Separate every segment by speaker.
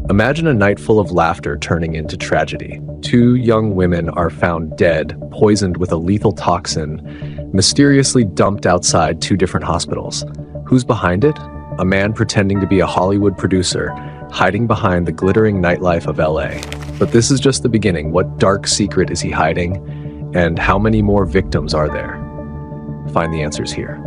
Speaker 1: Imagine a night full of laughter turning into tragedy. Two young women are found dead, poisoned with a lethal toxin, mysteriously dumped outside two different hospitals. Who's behind it? A man pretending to be a Hollywood producer, hiding behind the glittering nightlife of LA. But this is just the beginning. What dark secret is he hiding? And how many more victims are there? Find the answers here.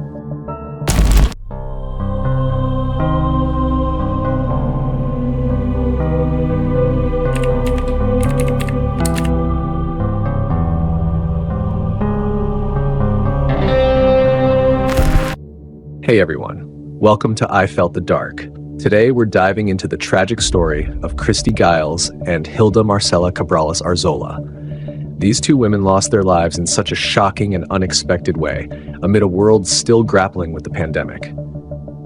Speaker 1: Hey everyone, welcome to I Felt the Dark. Today we're diving into the tragic story of Christy Giles and Hilda Marcela Cabrales Arzola. These two women lost their lives in such a shocking and unexpected way, amid a world still grappling with the pandemic.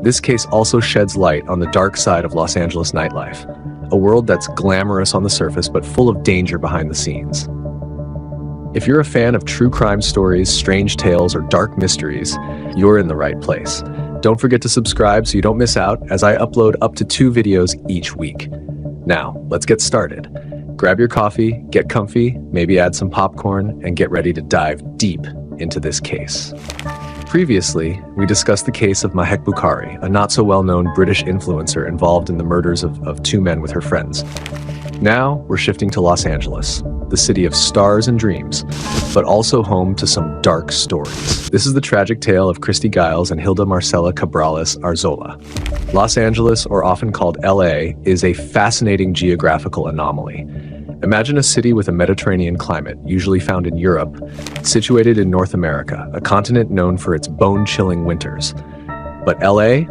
Speaker 1: This case also sheds light on the dark side of Los Angeles nightlife, a world that's glamorous on the surface but full of danger behind the scenes. If you're a fan of true crime stories, strange tales, or dark mysteries, you're in the right place. Don't forget to subscribe so you don't miss out, as I upload up to 2 videos each week. Now, let's get started. Grab your coffee, get comfy, maybe add some popcorn, and get ready to dive deep into this case. Previously, we discussed the case of Mahek Bukhari, a not-so-well-known British influencer involved in the murders of 2 men with her friends. Now, we're shifting to Los Angeles, the city of stars and dreams, but also home to some dark stories. This is the tragic tale of Christy Giles and Hilda Marcela Cabrales Arzola. Los Angeles, or often called LA, is a fascinating geographical anomaly. Imagine a city with a Mediterranean climate, usually found in Europe, situated in North America, a continent known for its bone-chilling winters. But LA?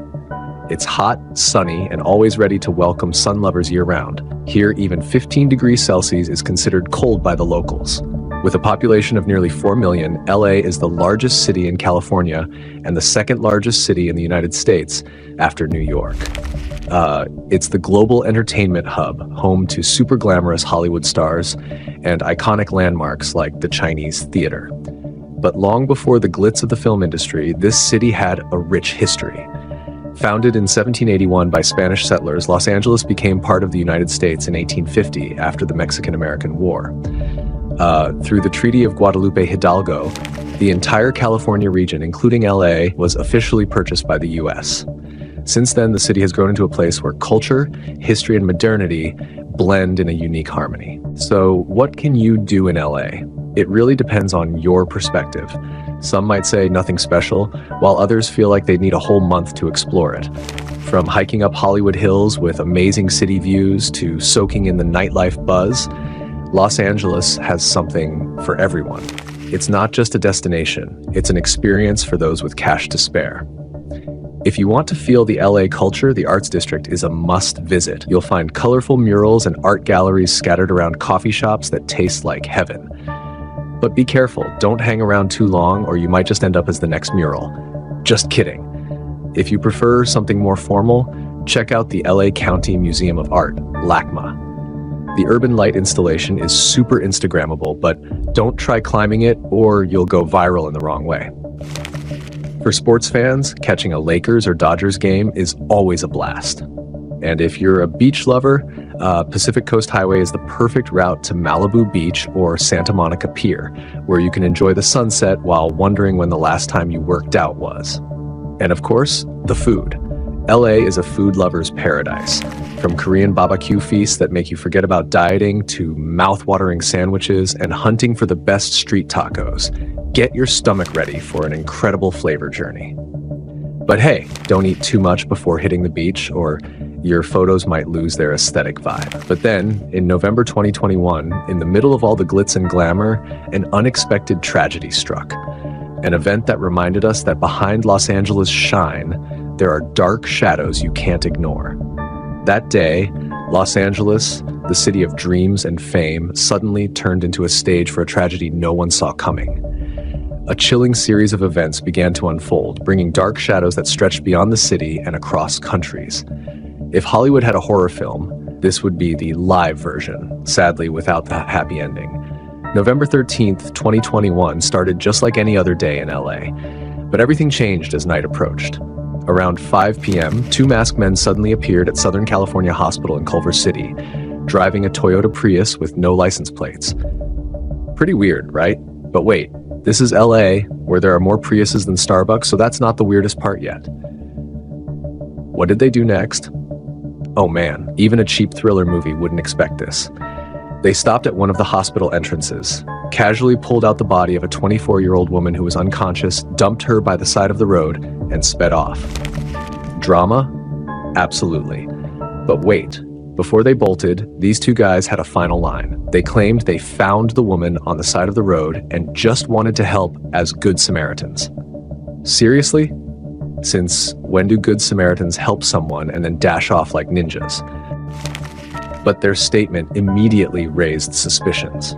Speaker 1: It's hot, sunny, and always ready to welcome sun lovers year-round. Here, even 15 degrees Celsius is considered cold by the locals. With a population of nearly 4 million, LA is the largest city in California and the second largest city in the United States after New York. It's the global entertainment hub, home to super glamorous Hollywood stars and iconic landmarks like the Chinese Theater. But long before the glitz of the film industry, this city had a rich history. Founded in 1781 by Spanish settlers, Los Angeles became part of the United States in 1850 after the Mexican-American War. Through the Treaty of Guadalupe Hidalgo, the entire California region, including LA, was officially purchased by the US. Since then, the city has grown into a place where culture, history, and modernity blend in a unique harmony. So, what can you do in LA? It really depends on your perspective. Some might say nothing special, while others feel like they need a whole month to explore it. From hiking up Hollywood Hills with amazing city views to soaking in the nightlife buzz, Los Angeles has something for everyone. It's not just a destination, it's an experience for those with cash to spare. If you want to feel the LA culture, the Arts District is a must visit. You'll find colorful murals and art galleries scattered around coffee shops that taste like heaven. But be careful, don't hang around too long or you might just end up as the next mural. Just kidding. If you prefer something more formal, check out the LA County Museum of Art, LACMA. The urban light installation is super Instagrammable, but don't try climbing it or you'll go viral in the wrong way. For sports fans, catching a Lakers or Dodgers game is always a blast. And if you're a beach lover, Pacific Coast Highway is the perfect route to Malibu Beach or Santa Monica Pier, where you can enjoy the sunset while wondering when the last time you worked out was. And of course, the food. LA is a food lover's paradise. From Korean barbecue feasts that make you forget about dieting to mouth-watering sandwiches and hunting for the best street tacos, get your stomach ready for an incredible flavor journey. But hey, don't eat too much before hitting the beach or your photos might lose their aesthetic vibe. But then, in November 2021, in the middle of all the glitz and glamour, an unexpected tragedy struck. An event that reminded us that behind Los Angeles' shine, there are dark shadows you can't ignore. That day, Los Angeles, the city of dreams and fame, suddenly turned into a stage for a tragedy no one saw coming. A chilling series of events began to unfold, bringing dark shadows that stretched beyond the city and across countries. If Hollywood had a horror film, this would be the live version, sadly without the happy ending. November 13th, 2021 started just like any other day in LA, but everything changed as night approached. Around 5 p.m., two masked men suddenly appeared at Southern California Hospital in Culver City, driving a Toyota Prius with no license plates. Pretty weird, right? But wait, this is LA, where there are more Priuses than Starbucks, so that's not the weirdest part yet. What did they do next? Oh man, even a cheap thriller movie wouldn't expect this. They stopped at one of the hospital entrances, casually pulled out the body of a 24-year-old woman who was unconscious, dumped her by the side of the road, and sped off. Drama? Absolutely. But wait, before they bolted, these two guys had a final line. They claimed they found the woman on the side of the road and just wanted to help as good Samaritans. Seriously? Since when do good Samaritans help someone and then dash off like ninjas? But their statement immediately raised suspicions.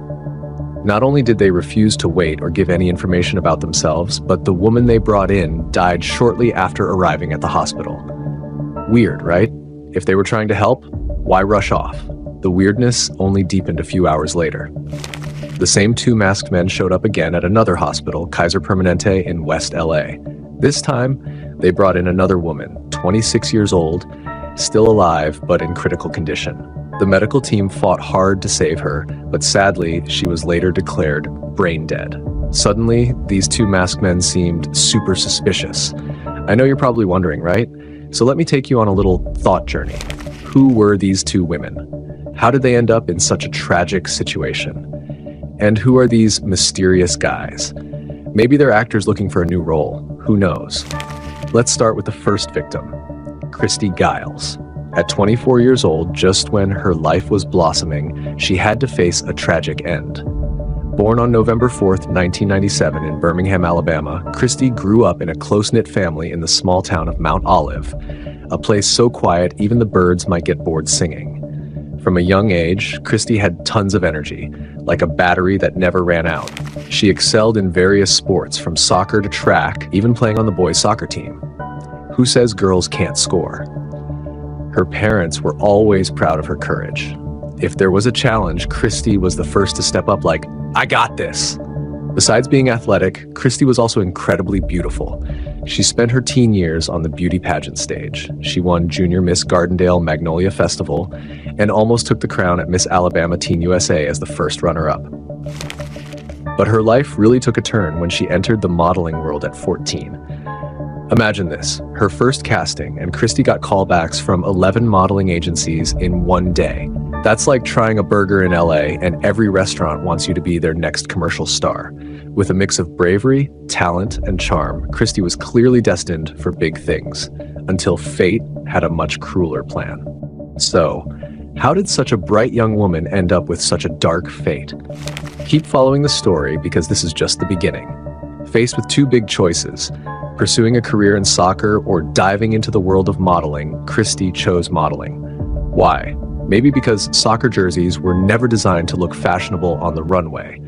Speaker 1: Not only did they refuse to wait or give any information about themselves, but the woman they brought in died shortly after arriving at the hospital. Weird, right? If they were trying to help, why rush off? The weirdness only deepened a few hours later. The same two masked men showed up again at another hospital, Kaiser Permanente in West LA. This time, they brought in another woman, 26 years old, still alive but in critical condition. The medical team fought hard to save her, but sadly, she was later declared brain dead. Suddenly, these two masked men seemed super suspicious. I know you're probably wondering, right? So let me take you on a little thought journey. Who were these two women? How did they end up in such a tragic situation? And who are these mysterious guys? Maybe they're actors looking for a new role. Who knows? Let's start with the first victim, Christy Giles. At 24 years old, just when her life was blossoming, she had to face a tragic end. Born on November 4th, 1997 in Birmingham, Alabama, Christy grew up in a close-knit family in the small town of Mount Olive, a place so quiet even the birds might get bored singing. From a young age, Christy had tons of energy, like a battery that never ran out. She excelled in various sports, from soccer to track, even playing on the boys' soccer team. Who says girls can't score? Her parents were always proud of her courage. If there was a challenge, Christy was the first to step up like, "I got this." Besides being athletic, Christy was also incredibly beautiful. She spent her teen years on the beauty pageant stage. She won Junior Miss Gardendale Magnolia Festival and almost took the crown at Miss Alabama Teen USA as the first runner-up. But her life really took a turn when she entered the modeling world at 14. Imagine this, her first casting, and Christy got callbacks from 11 modeling agencies in one day. That's like trying a burger in LA and every restaurant wants you to be their next commercial star. With a mix of bravery, talent, and charm, Christy was clearly destined for big things, until fate had a much crueler plan. So, how did such a bright young woman end up with such a dark fate? Keep following the story because this is just the beginning. Faced with two big choices, pursuing a career in soccer or diving into the world of modeling, Christy chose modeling. Why? Maybe because soccer jerseys were never designed to look fashionable on the runway.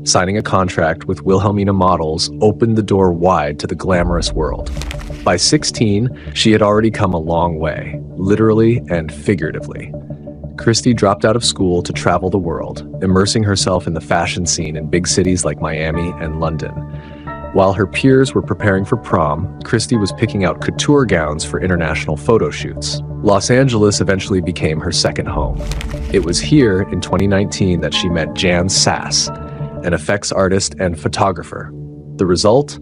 Speaker 1: Signing a contract with Wilhelmina Models opened the door wide to the glamorous world. By 16, she had already come a long way, literally and figuratively. Christy dropped out of school to travel the world, immersing herself in the fashion scene in big cities like Miami and London. While her peers were preparing for prom, Christy was picking out couture gowns for international photo shoots. Los Angeles eventually became her second home. It was here in 2019 that she met Jan Sass, an effects artist and photographer. The result?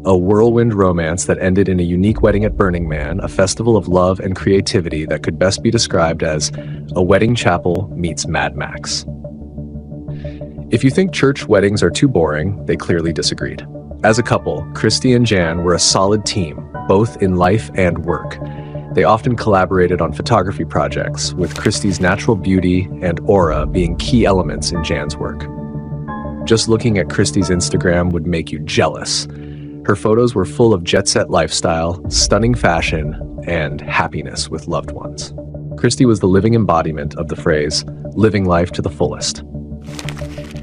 Speaker 1: A whirlwind romance that ended in a unique wedding at Burning Man, a festival of love and creativity that could best be described as a wedding chapel meets Mad Max. If you think church weddings are too boring, they clearly disagreed. As a couple, Christy and Jan were a solid team, both in life and work. They often collaborated on photography projects, with Christy's natural beauty and aura being key elements in Jan's work. Just looking at Christy's Instagram would make you jealous. Her photos were full of jet-set lifestyle, stunning fashion, and happiness with loved ones. Christy was the living embodiment of the phrase, living life to the fullest.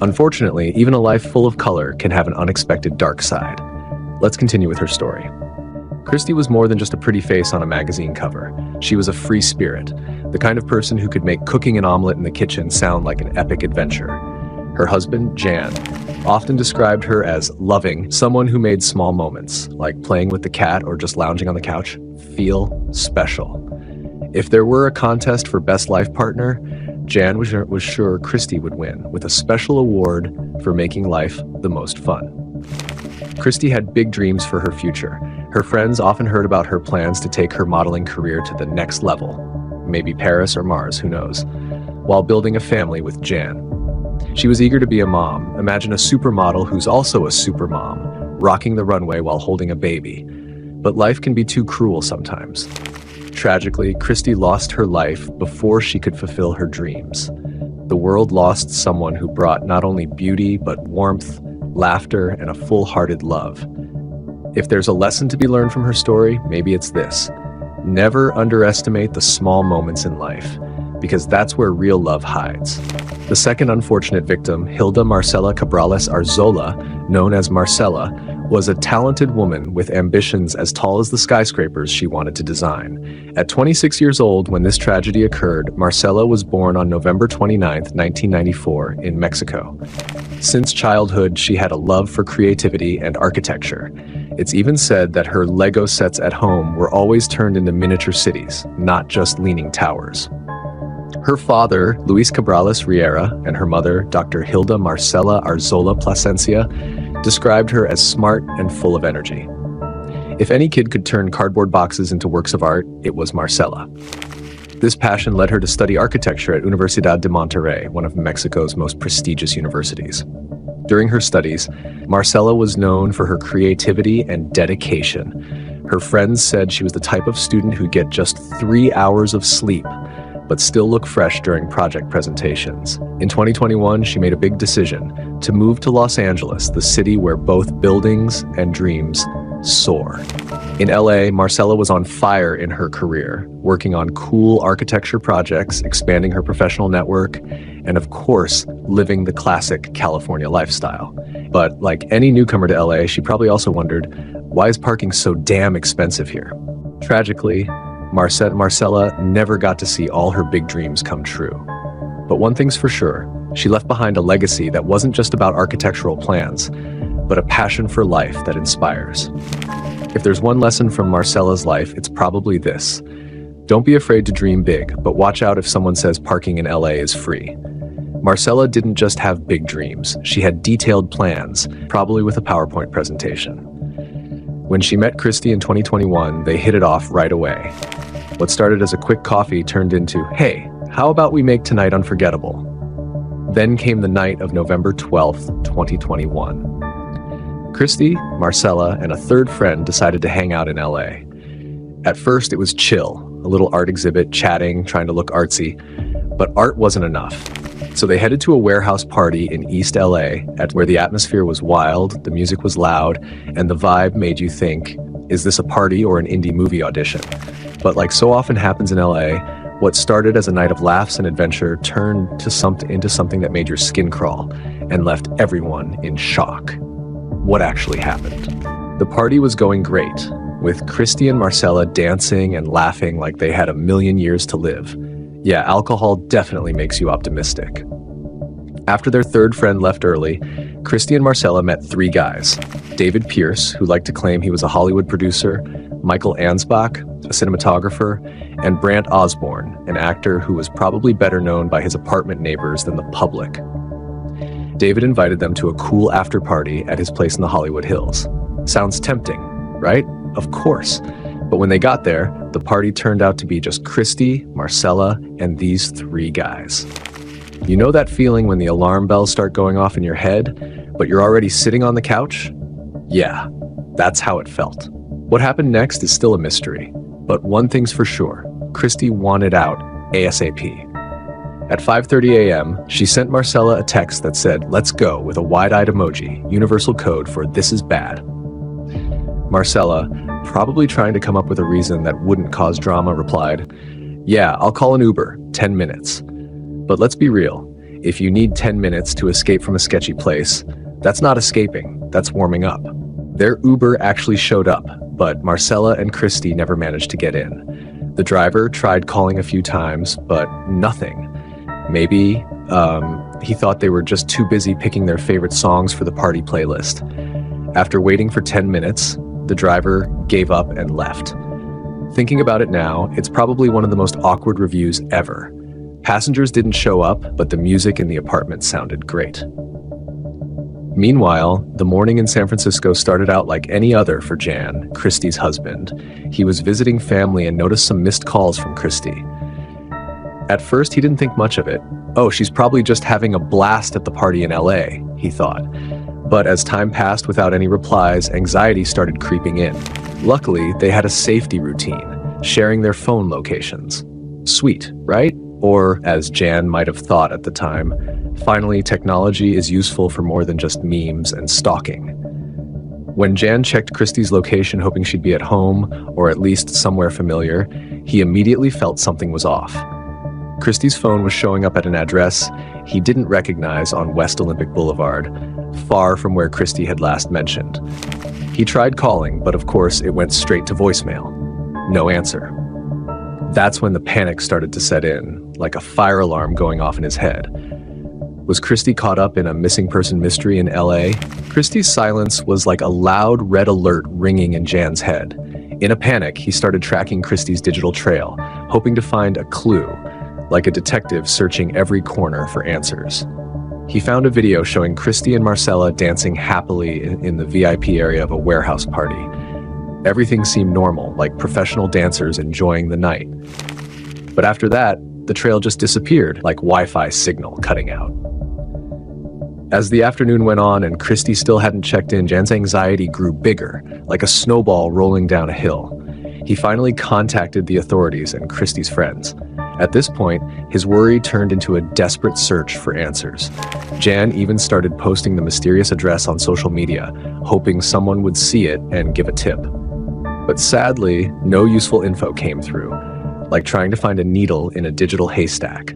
Speaker 1: Unfortunately, even a life full of color can have an unexpected dark side. Let's continue with her story. Christy was more than just a pretty face on a magazine cover. She was a free spirit, the kind of person who could make cooking an omelet in the kitchen sound like an epic adventure. Her husband, Jan, often described her as loving, someone who made small moments, like playing with the cat or just lounging on the couch, feel special. If there were a contest for best life partner, Jan was sure Christy would win, with a special award for making life the most fun. Christy had big dreams for her future. Her friends often heard about her plans to take her modeling career to the next level, maybe Paris or Mars, who knows, while building a family with Jan. She was eager to be a mom. Imagine a supermodel who's also a supermom, rocking the runway while holding a baby. But life can be too cruel sometimes. Tragically, Christy lost her life before she could fulfill her dreams. The world lost someone who brought not only beauty, but warmth, laughter, and a full-hearted love. If there's a lesson to be learned from her story, maybe it's this: never underestimate the small moments in life, because that's where real love hides. The second unfortunate victim, Hilda Marcela Cabrales Arzola, known as Marcela, was a talented woman with ambitions as tall as the skyscrapers she wanted to design. At 26 years old when this tragedy occurred, Marcela was born on November 29, 1994, in Mexico. Since childhood, she had a love for creativity and architecture. It's even said that her Lego sets at home were always turned into miniature cities, not just leaning towers. Her father, Luis Cabrales Riera, and her mother, Dr. Hilda Marcela Arzola Plasencia, described her as smart and full of energy. If any kid could turn cardboard boxes into works of art, it was Marcela. This passion led her to study architecture at Universidad de Monterrey, one of Mexico's most prestigious universities. During her studies, Marcela was known for her creativity and dedication. Her friends said she was the type of student who'd get just 3 hours of sleep, but still look fresh during project presentations. In 2021, she made a big decision to move to Los Angeles, the city where both buildings and dreams soar. In LA, Marcela was on fire in her career, working on cool architecture projects, expanding her professional network, and of course, living the classic California lifestyle. But like any newcomer to LA, she probably also wondered, why is parking so damn expensive here? Tragically, Marcela never got to see all her big dreams come true. But one thing's for sure, she left behind a legacy that wasn't just about architectural plans, but a passion for life that inspires. If there's one lesson from Marcela's life, it's probably this: don't be afraid to dream big, but watch out if someone says parking in LA is free. Marcela didn't just have big dreams, she had detailed plans, probably with a PowerPoint presentation. When she met Christy in 2021, they hit it off right away. What started as a quick coffee turned into, hey, how about we make tonight unforgettable? Then came the night of November 12th, 2021. Christy, Marcela, and a third friend decided to hang out in LA. At first, it was chill, a little art exhibit, chatting, trying to look artsy, but art wasn't enough. So they headed to a warehouse party in East LA, where the atmosphere was wild, the music was loud, and the vibe made you think, is this a party or an indie movie audition? But like so often happens in LA, what started as a night of laughs and adventure turned into something that made your skin crawl and left everyone in shock. What actually happened? The party was going great, with Christy and Marcela dancing and laughing like they had a million years to live. Yeah, alcohol definitely makes you optimistic. After their third friend left early, Christy and Marcela met three guys: David Pierce, who liked to claim he was a Hollywood producer, Michael Ansbach, a cinematographer, and Brant Osborne, an actor who was probably better known by his apartment neighbors than the public. David invited them to a cool after party at his place in the Hollywood Hills. Sounds tempting, right? Of course. But when they got there, the party turned out to be just Christy, Marcela, and these three guys. You know that feeling when the alarm bells start going off in your head, but you're already sitting on the couch? Yeah, that's how it felt. What happened next is still a mystery, but one thing's for sure, Christy wanted out ASAP. At 5:30 a.m., she sent Marcela a text that said, "Let's go," with a wide-eyed emoji, universal code for "this is bad." Marcela, probably trying to come up with a reason that wouldn't cause drama, replied, "Yeah, I'll call an Uber, 10 minutes. But let's be real, if you need 10 minutes to escape from a sketchy place, that's not escaping, that's warming up." Their Uber actually showed up, but Marcela and Christy never managed to get in. The driver tried calling a few times, but nothing. Maybe he thought they were just too busy picking their favorite songs for the party playlist. After waiting for 10 minutes, the driver gave up and left. Thinking about it now, it's probably one of the most awkward reviews ever. Passengers didn't show up, but the music in the apartment sounded great. Meanwhile, the morning in San Francisco started out like any other for Jan, Christy's husband. He was visiting family and noticed some missed calls from Christy. At first, he didn't think much of it. Oh, she's probably just having a blast at the party in LA, he thought. But as time passed without any replies, anxiety started creeping in. Luckily, they had a safety routine, sharing their phone locations. Sweet, right? Or, as Jan might have thought at the time, finally, technology is useful for more than just memes and stalking. When Jan checked Christy's location hoping she'd be at home, or at least somewhere familiar, he immediately felt something was off. Christy's phone was showing up at an address he didn't recognize on West Olympic Boulevard, far from where Christy had last mentioned. He tried calling, but of course it went straight to voicemail. No answer. That's when the panic started to set in, like a fire alarm going off in his head. Was Christy caught up in a missing person mystery in LA? Christy's silence was like a loud red alert ringing in Jan's head. In a panic, he started tracking Christy's digital trail, hoping to find a clue, like a detective searching every corner for answers. He found a video showing Christy and Marcella dancing happily in the VIP area of a warehouse party. Everything seemed normal, like professional dancers enjoying the night. But after that, the trail just disappeared, like Wi-Fi signal cutting out. As the afternoon went on and Christy still hadn't checked in, Jan's anxiety grew bigger, like a snowball rolling down a hill. He finally contacted the authorities and Christy's friends. At this point, his worry turned into a desperate search for answers. Jan even started posting the mysterious address on social media, hoping someone would see it and give a tip. But sadly, no useful info came through, like trying to find a needle in a digital haystack.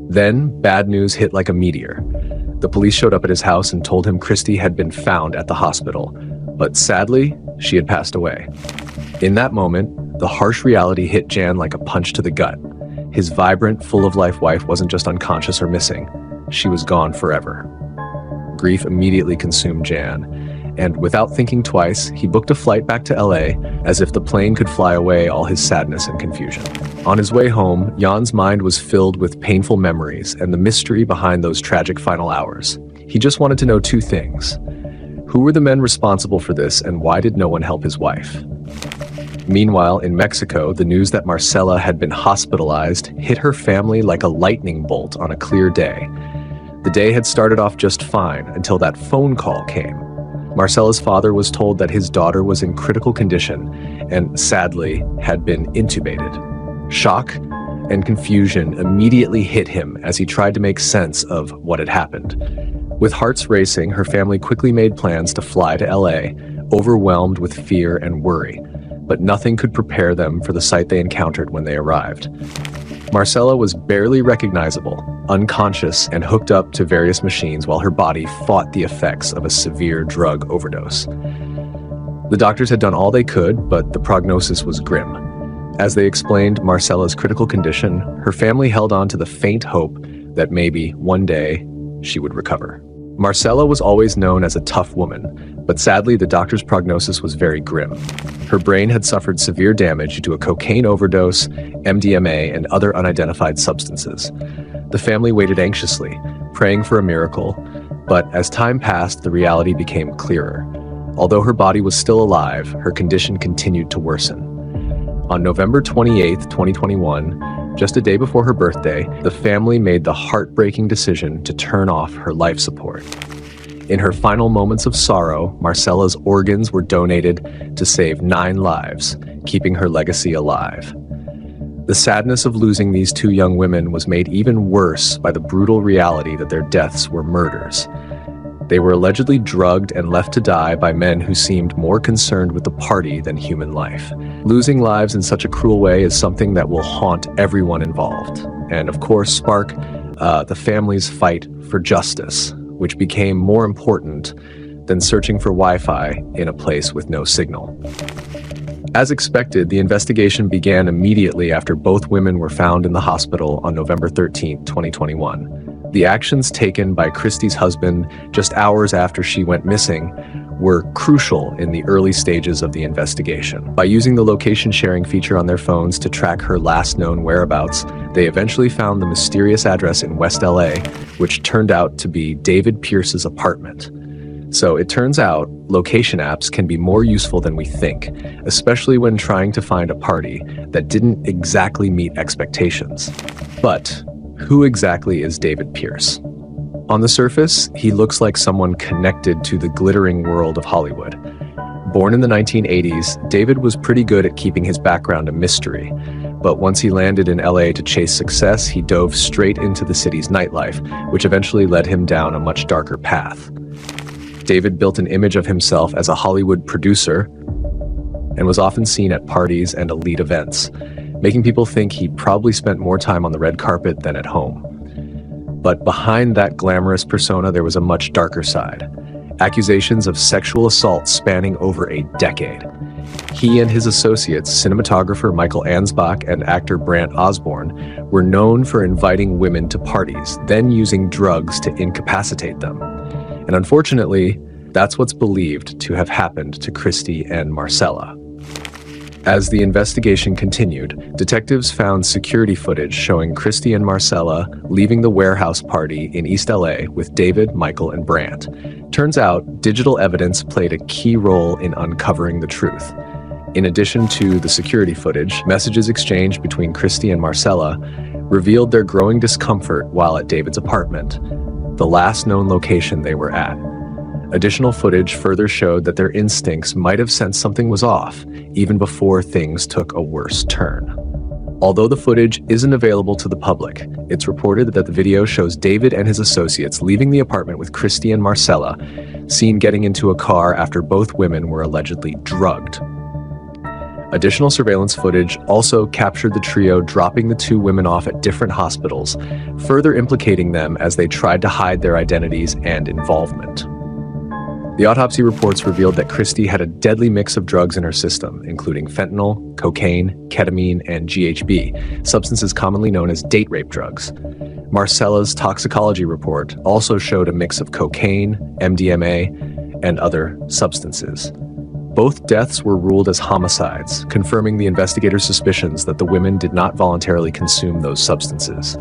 Speaker 1: Then, bad news hit like a meteor. The police showed up at his house and told him Christy had been found at the hospital, but sadly, she had passed away. In that moment, the harsh reality hit Jan like a punch to the gut. His vibrant, full-of-life wife wasn't just unconscious or missing. She was gone forever. Grief immediately consumed Jan, and without thinking twice, he booked a flight back to LA as if the plane could fly away all his sadness and confusion. On his way home, Jan's mind was filled with painful memories and the mystery behind those tragic final hours. He just wanted to know two things. Who were the men responsible for this, and why did no one help his wife? Meanwhile, in Mexico, the news that Marcella had been hospitalized hit her family like a lightning bolt on a clear day. The day had started off just fine until that phone call came. Marcella's father was told that his daughter was in critical condition and, sadly, had been intubated. Shock and confusion immediately hit him as he tried to make sense of what had happened. With hearts racing, her family quickly made plans to fly to LA, overwhelmed with fear and worry. But nothing could prepare them for the sight they encountered when they arrived. Marcella was barely recognizable, unconscious, and hooked up to various machines while her body fought the effects of a severe drug overdose. The doctors had done all they could, but the prognosis was grim. As they explained Marcella's critical condition, her family held on to the faint hope that maybe one day she would recover. Marcella was always known as a tough woman, but sadly the doctor's prognosis was very grim. Her brain had suffered severe damage due to a cocaine overdose, MDMA, and other unidentified substances. The family waited anxiously, praying for a miracle, but as time passed, the reality became clearer. Although her body was still alive, her condition continued to worsen. On November 28, 2021, just a day before her birthday, the family made the heartbreaking decision to turn off her life support. In her final moments of sorrow, Marcella's organs were donated to save 9 lives, keeping her legacy alive. The sadness of losing these 2 young women was made even worse by the brutal reality that their deaths were murders. They were allegedly drugged and left to die by men who seemed more concerned with the party than human life. Losing lives in such a cruel way is something that will haunt everyone involved, and of course spark the family's fight for justice, which became more important than searching for Wi-Fi in a place with no signal. As expected, the investigation began immediately after both women were found in the hospital on November 13, 2021. The actions taken by Christie's husband just hours after she went missing were crucial in the early stages of the investigation. By using the location sharing feature on their phones to track her last known whereabouts, they eventually found the mysterious address in West LA, which turned out to be David Pierce's apartment. So it turns out location apps can be more useful than we think, especially when trying to find a party that didn't exactly meet expectations. But who exactly is David Pierce? On the surface, he looks like someone connected to the glittering world of Hollywood. Born in the 1980s, David was pretty good at keeping his background a mystery. But once he landed in LA to chase success, he dove straight into the city's nightlife, which eventually led him down a much darker path. David built an image of himself as a Hollywood producer and was often seen at parties and elite events, making people think he probably spent more time on the red carpet than at home. But behind that glamorous persona, there was a much darker side. Accusations of sexual assault spanning over a decade. He and his associates, cinematographer Michael Ansbach and actor Brant Osborne, were known for inviting women to parties, then using drugs to incapacitate them. And unfortunately, that's what's believed to have happened to Christie and Marcella. As the investigation continued, detectives found security footage showing Christie and Marcella leaving the warehouse party in East LA with David, Michael, and Brant. Turns out, digital evidence played a key role in uncovering the truth. In addition to the security footage, messages exchanged between Christie and Marcella revealed their growing discomfort while at David's apartment, the last known location they were at. Additional footage further showed that their instincts might have sensed something was off, even before things took a worse turn. Although the footage isn't available to the public, it's reported that the video shows David and his associates leaving the apartment with Christie and Marcella, seen getting into a car after both women were allegedly drugged. Additional surveillance footage also captured the trio dropping the two women off at different hospitals, further implicating them as they tried to hide their identities and involvement. The autopsy reports revealed that Christie had a deadly mix of drugs in her system, including fentanyl, cocaine, ketamine, and GHB, substances commonly known as date rape drugs. Marcella's toxicology report also showed a mix of cocaine, MDMA, and other substances. Both deaths were ruled as homicides, confirming the investigators' suspicions that the women did not voluntarily consume those substances.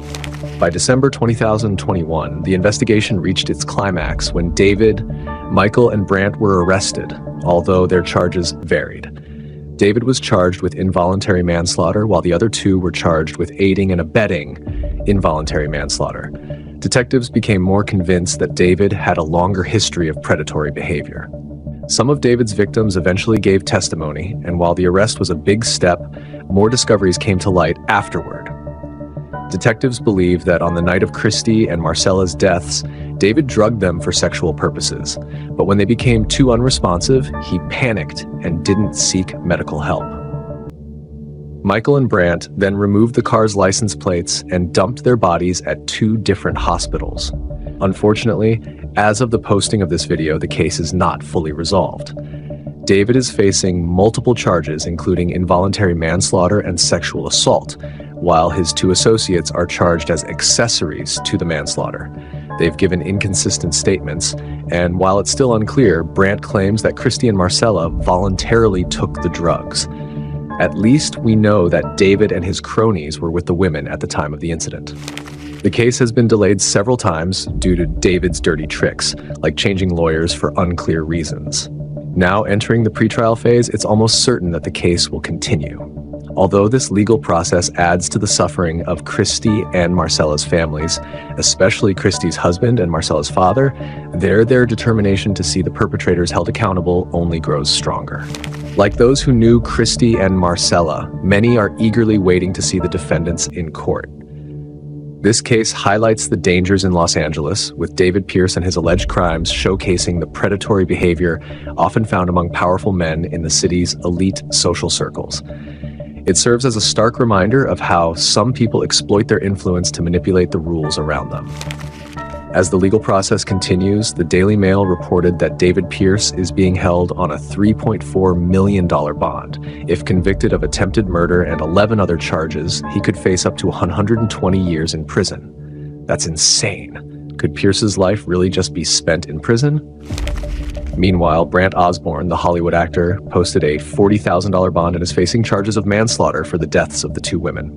Speaker 1: By December 2021, the investigation reached its climax when David, Michael, and Brant were arrested, although their charges varied. David was charged with involuntary manslaughter, while the other two were charged with aiding and abetting involuntary manslaughter. Detectives became more convinced that David had a longer history of predatory behavior. Some of David's victims eventually gave testimony, and while the arrest was a big step, more discoveries came to light afterward. Detectives believe that on the night of Christie and Marcella's deaths, David drugged them for sexual purposes, but when they became too unresponsive, he panicked and didn't seek medical help. Michael and Brant then removed the car's license plates and dumped their bodies at two different hospitals. Unfortunately, as of the posting of this video, the case is not fully resolved. David is facing multiple charges, including involuntary manslaughter and sexual assault, while his two associates are charged as accessories to the manslaughter. They've given inconsistent statements, and while it's still unclear, Brant claims that Christie and Marcella voluntarily took the drugs. At least we know that David and his cronies were with the women at the time of the incident. The case has been delayed several times due to David's dirty tricks, like changing lawyers for unclear reasons. Now entering the pretrial phase, it's almost certain that the case will continue. Although this legal process adds to the suffering of Christie and Marcella's families, especially Christie's husband and Marcella's father, their determination to see the perpetrators held accountable only grows stronger. Like those who knew Christie and Marcella, many are eagerly waiting to see the defendants in court. This case highlights the dangers in Los Angeles, with David Pierce and his alleged crimes showcasing the predatory behavior often found among powerful men in the city's elite social circles. It serves as a stark reminder of how some people exploit their influence to manipulate the rules around them. As the legal process continues, the Daily Mail reported that David Pierce is being held on a $3.4 million bond. If convicted of attempted murder and 11 other charges, he could face up to 120 years in prison. That's insane. Could Pierce's life really just be spent in prison? Meanwhile, Brant Osborne, the Hollywood actor, posted a $40,000 bond and is facing charges of manslaughter for the deaths of the two women.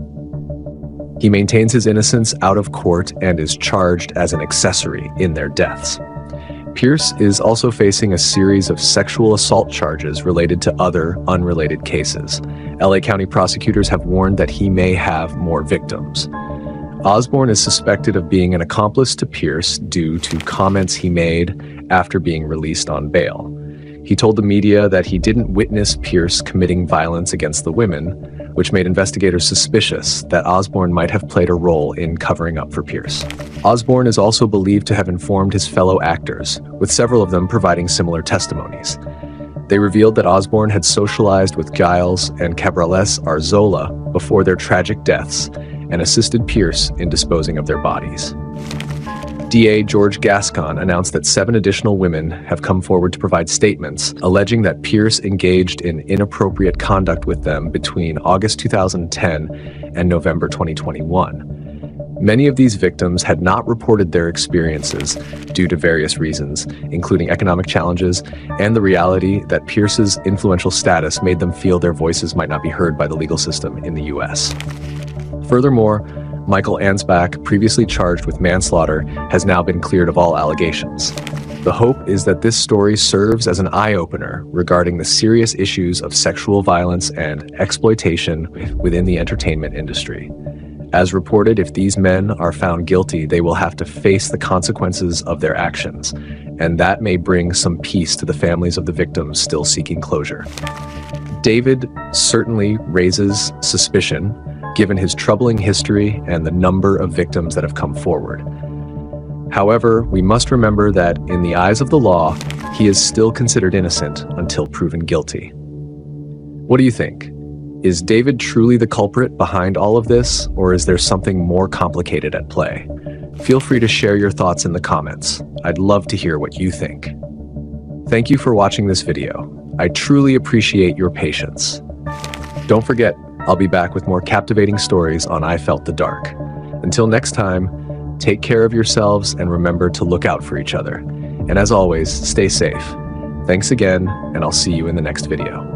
Speaker 1: He maintains his innocence out of court and is charged as an accessory in their deaths. Pierce is also facing a series of sexual assault charges related to other unrelated cases. LA County prosecutors have warned that he may have more victims. Osborne is suspected of being an accomplice to Pierce due to comments he made after being released on bail. He told the media that he didn't witness Pierce committing violence against the women, which made investigators suspicious that Osborne might have played a role in covering up for Pierce. Osborne is also believed to have informed his fellow actors, with several of them providing similar testimonies. They revealed that Osborne had socialized with Giles and Cabrales Arzola before their tragic deaths and assisted Pierce in disposing of their bodies. DA George Gascon announced that 7 additional women have come forward to provide statements alleging that Pierce engaged in inappropriate conduct with them between August 2010 and November 2021. Many of these victims had not reported their experiences due to various reasons, including economic challenges and the reality that Pierce's influential status made them feel their voices might not be heard by the legal system in the US. Furthermore, Michael Ansbach, previously charged with manslaughter, has now been cleared of all allegations. The hope is that this story serves as an eye-opener regarding the serious issues of sexual violence and exploitation within the entertainment industry. As reported, if these men are found guilty, they will have to face the consequences of their actions, and that may bring some peace to the families of the victims still seeking closure. David certainly raises suspicion, given his troubling history and the number of victims that have come forward. However, we must remember that in the eyes of the law, he is still considered innocent until proven guilty. What do you think? Is David truly the culprit behind all of this, or is there something more complicated at play? Feel free to share your thoughts in the comments. I'd love to hear what you think. Thank you for watching this video. I truly appreciate your patience. Don't forget, I'll be back with more captivating stories on I Felt the Dark. Until next time, take care of yourselves and remember to look out for each other. And as always, stay safe. Thanks again, and I'll see you in the next video.